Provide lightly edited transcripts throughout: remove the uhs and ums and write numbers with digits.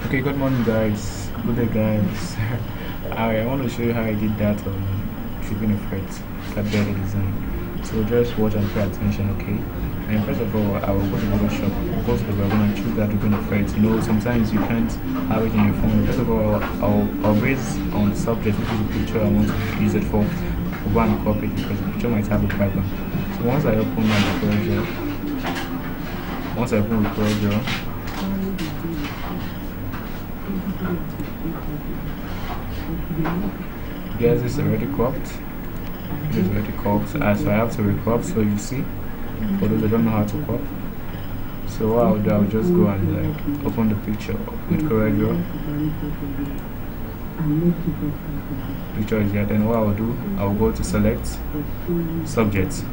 Okay, good morning, guys. Good day, guys. I want to show you how I did that shipping effect, that better design. So just watch and pay attention, okay? And first of all, I will go to Photoshop, go to the web and choose that ribbon effect. You know, sometimes you can't have it in your phone. First of all, I'll base on the subject, which is the picture I want to use it for. I'll go and copy it because the picture might have a background. So once I open my Corel Draw, once I open the Corel Draw, yes, it's already cropped. It is already cropped, so I have to recrop. So you see, for those that don't know how to crop, so what I'll do, I'll just go and like open the picture with Corel Draw. Picture is here. Then what I'll do, I'll go to select subject.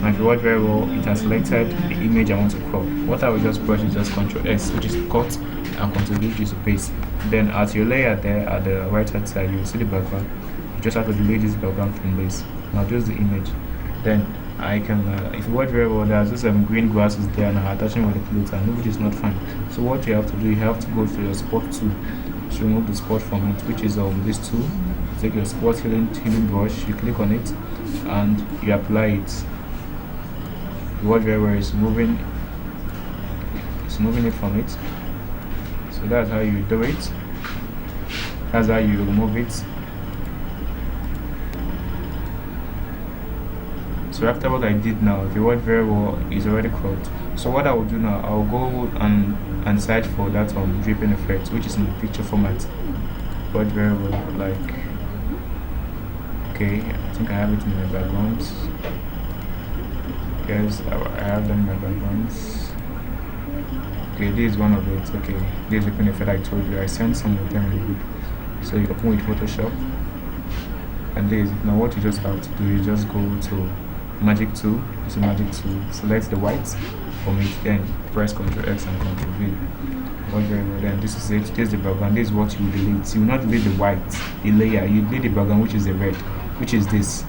Now if you watch very well, it has selected the image I want to crop. What I will just brush is just Ctrl S, which is cut, and Ctrl V, which is to paste. Then at your layer there at the right hand side, you will see the background. You just have to delete this background from this. Now just the image. Then I can, if you watch very well, there's just some green grasses there and I'm attaching with the clothes, and which is not fine. So what you have to do, you have to go to your spot tool to remove the spot from it, which is this tool. Take your spot healing brush, you click on it, and you apply it. You watch very well, it's moving it from it. So that's how you do it. That's how you remove it. So after what I did now, if you watch very well, it's already cropped. So what I will do now, I'll go and search for that dripping effect, which is in the picture format. Watch very well, like, okay, I think I have it in my backgrounds. Yes, I have them in my backgrounds. Okay, this is one of it. Okay, this is the dripping effect I told you. I sent some of them in the group. So you open with Photoshop, and this. Now what you just have to do is just go to Magic Tool. It's a Magic Tool. Select the white from it, then press Ctrl X and Ctrl V. Watch very well. Then this is it. This is the background. This is what you delete. You will not delete the white, the layer. You delete the background, which is the red, which is this.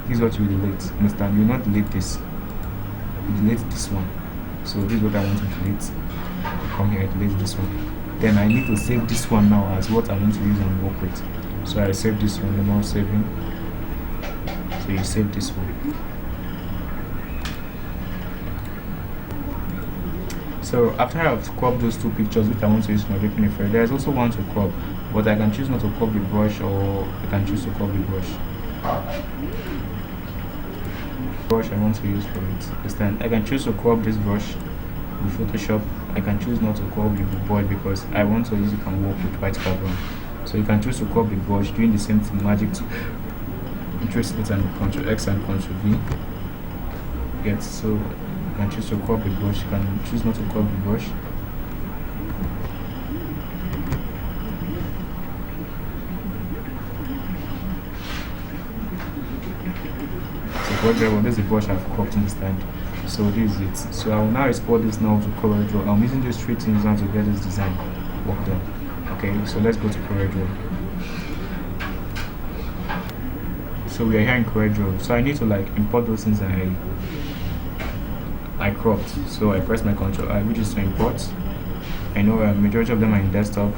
This is what you delete. Understand? You will not delete this. You delete this one. So this is what I want to delete. Come here, delete this one. Then I need to save this one now as what I want to use and work with. So I save this one. Now saving. So you save this one. So after I've cropped those two pictures which I want to use for my dripping effect, there's also one to crop, but I can choose not to crop the brush, or I can choose to crop the brush. Brush I want to use for it. Understand? I can choose to crop this brush with Photoshop. I can choose not to crop the board because I want to use it and work with white background. So you can choose to crop the brush, doing the same thing, Magic to Interest it and Ctrl X and Ctrl V. Get so you can choose to crop the brush, you can choose not to crop the brush. So this is the brush I've cropped in the stand. So this is it. So I will now export this now to Corel Draw. I'm using these three things now to get this design work done. Okay, so let's go to Corel Draw. So we are here in Corel Draw. So I need to like import those things that I cropped. So I press my Ctrl I, which is to import. I know a majority of them are in desktop.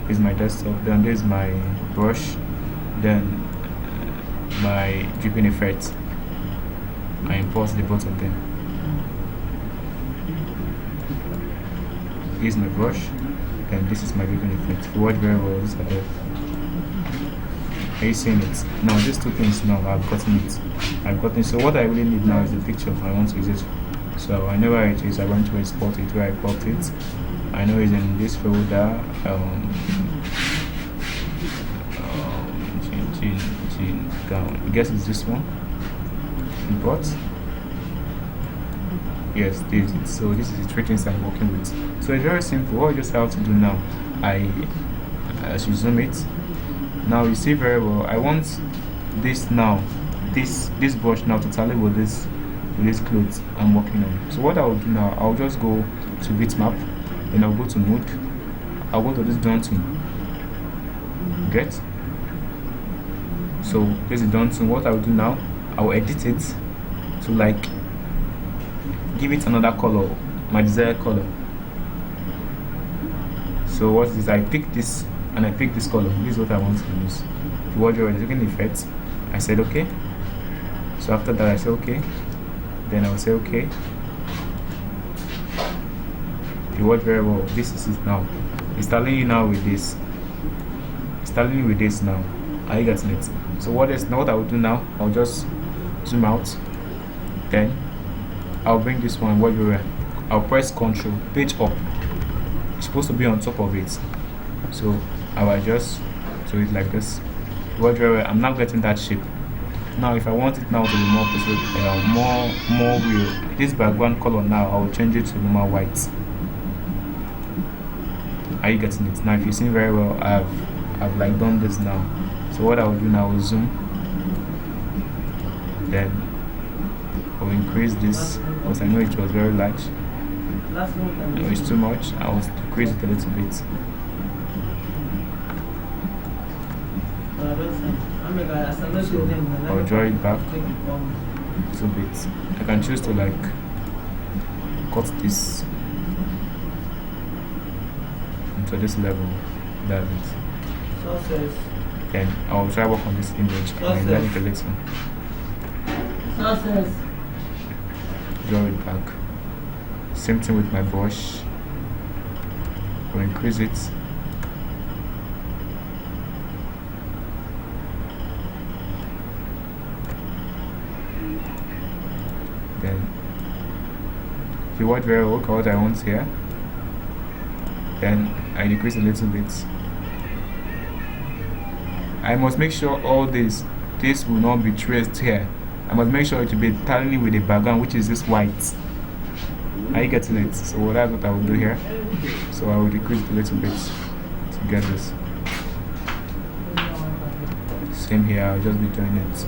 This is my desktop. Then this is my brush. Then my dripping effect. I import the both of them. This is my brush, and this is my dripping effect. If you watch very well, this is there. Are you seeing it? Now these two things now I've gotten it. So what I really need now is the picture I want to use it. So I know where it is. I want to export it where I cropped it. I know it's in this folder. I guess it's this one. Import. Yes, this is it. So this is the three things I'm working with. So it's very simple. What you just have to do now, as you zoom it, now you see very well. I want this now, this brush now to tally with this clothes I'm working on. So what I will do now, I'll just go to bitmap, then I'll go to mode. I'll go to this done tool. Get. So this is done. So what I will do now, I'll edit it to like give it another color, my desired color. So what is this? I pick this and I pick this color. This is what I want to use. If you watch your looking effects, I said okay. So after that I say okay. Then I'll say okay. If you watch very well, this is it now. It's telling you now with this. It's telling you with this now. Are you getting it? So what I will do now, I'll just zoom out. Then I'll bring this one where I'll press Control, page up. It's supposed to be on top of it. So I'll adjust to it like this. I'm not getting that shape. Now if I want it now to be more real, this background color now I will change it to normal white. Are you getting it? Now if you see very well, I've like done this now. So what I will do now is zoom. Then I'll increase this because I know it was very large. If it's too much, I'll decrease it a little bit. I'll draw it back a little bit. I can choose to like cut this into this level. That's it. Then I'll try work on this image and then it a little. Draw it back. Same thing with my brush. I'll increase it. Then if you watch very well, look at what I want here. Then I decrease a little bit. I must make sure all this will not be traced here. I must make sure it will be tally with the background, which is this white. Are you getting it? So that's what I will do here. So I will decrease it a little bit to get this. Same here, I'll just be doing it.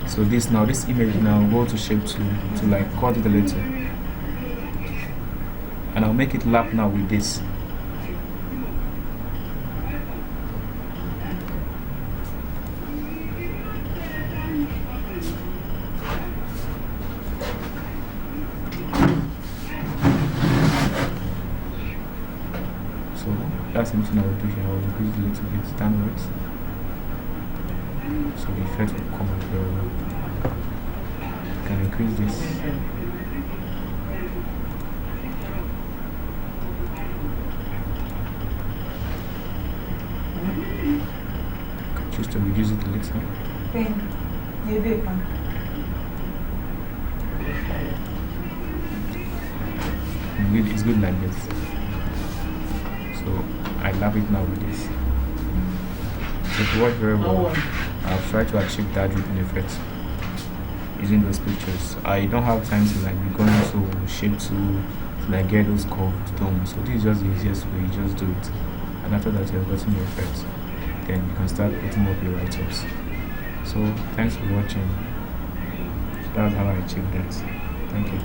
So this image now go to shape to like cut it a little. And I'll make it lap now with this. So that's something I will do here. I will increase it a little bit downwards. So the effect will come out very well. I can increase this. Just to reduce it a little. It's good like this. So I love it now with this. So it worked very well. I've tried to achieve that dripping effect using those pictures. I don't have time to like be going to shape to like get those curved done. So this is just the easiest way. You just do it, and after that you've gotten your effect. Then you can start putting up your write-ups. So thanks for watching. That's how I achieved that. Thank you.